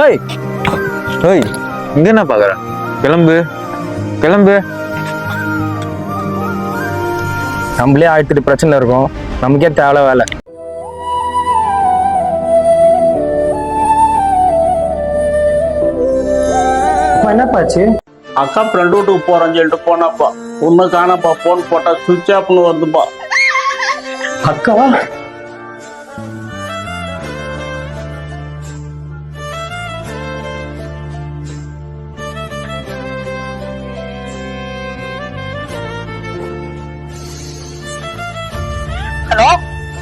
ஏய் ஏய், இங்க என்ன பாக்குற? கிளம்பு கிளம்பு. நம்மளே 1008 பிரச்சனை இருக்கும், நமக்கே தேவை வேலை. என்னப்பாச்சு? அக்கா ஃப்ரெண்ட் வீட்டுக்கு போறேன்னு சொல்லிட்டு போனாப்பா, ஒண்ணு காணப்பா. போன் போட்டா சுவிட்ச் ஆஃப்னு வருதுப்பா. அக்காவா? ஹலோ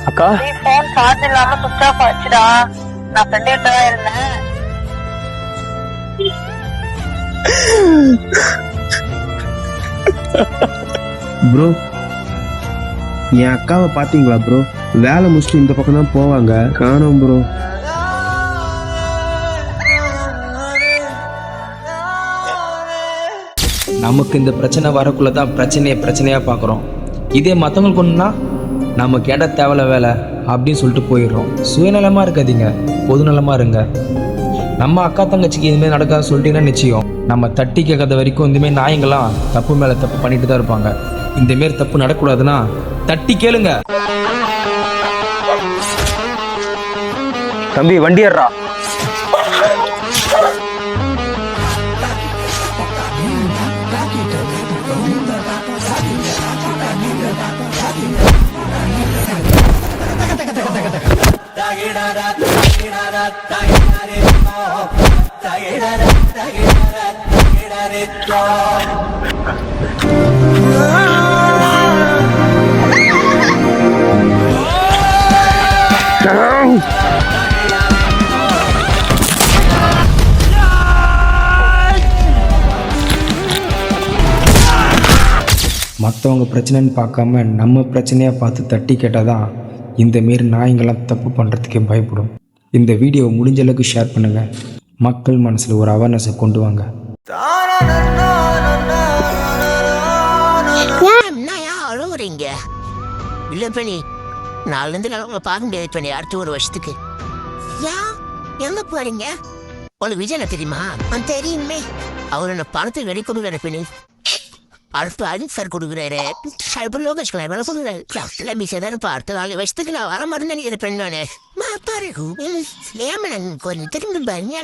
அக்கா நீ போன் சார்ஜ் இல்லாம சுவிட்ச் ஆஃப் ஆச்சுடா. நான் ஃப்ரெண்ட் கிட்ட தான் இருந்தேன். ப்ரோ, என் அக்காவை பாத்தீங்களா ப்ரோ? வேலை முடிச்சுட்டு இந்த பக்கம் தான் போவாங்க, காணோம் ப்ரோ. நமக்கு இந்த பிரச்சனை வரக்குள்ள தான் பிரச்சனையா பார்க்குறோம். இதே மற்றவங்களுக்கு ஒன்றுனா நம்ம கேட்ட தேவையில்ல வேலை அப்படின்னு சொல்லிட்டு போயிடுறோம். சுயநலமாக இருக்காதீங்க, பொதுநலமாக இருங்க. நம்ம அக்கா தங்கச்சிக்கு இதுமாரி நடக்காது சொல்லிட்டீங்கன்னா நிச்சயம் நம்ம தட்டி கேட்காத வரைக்கும் இந்தமாரி நாயங்கள்லாம் தப்பு மேலே தப்பு பண்ணிட்டு தான் இருப்பாங்க. இந்தமாரி தப்பு நடக்கூடாதுன்னா தட்டி கேளுங்க. தம்பி வண்டி ஏறா. மற்றவங்க பிரச்சனைன்னு பார்க்காம நம்ம பிரச்சனையாக பார்த்து தட்டி கேட்டால் தான் இந்தமாரி நாயங்கள்லாம் தப்பு பண்ணுறதுக்கே பயப்படும். இந்த வீடியோவை முடிஞ்ச அளவுக்கு ஷேர் பண்ணுங்கள். மக்கள் மனசில் ஒரு அவேர்னஸை கொண்டு வாங்க. அழுவுறீங்க இல்லை பண்ணி? நாலுலேருந்து உங்களை பார்க்க முடியாது பண்ணி அடுத்த ஒரு வருஷத்துக்கு. ஏன் எங்க போறீங்க? உங்களுக்கு விஜயனை தெரியுமா? தெரியுமே. அவர் என்ன பணத்தை வெடி கொடுக்குறாரு பண்ணி. அடுத்து அஜித் சார் கொடுக்குறாரு. லோகேஷ் கொடுக்குறாரு. பார்த்து 4 வருஷத்துக்கு நான் வர மாதிரி நினைக்கிற பெண் நானு. கொஞ்சம் திரும்பி பாருங்க.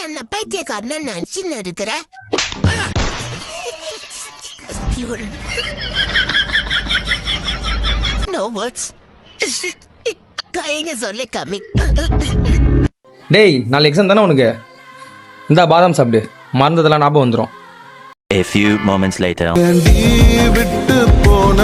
என்ன பைத்தியக்காரன் நினைச்சு இருக்கிறேன். No words. கைங்க சொல்ல கம்மி. டேய், நாலு எக்ஸாம் தானே உனக்கு? இந்த பாதாம் சாப்பிடு, மறந்ததெல்லாம் ஞாபகம் வந்துடும். A few moments later. விட்டு போன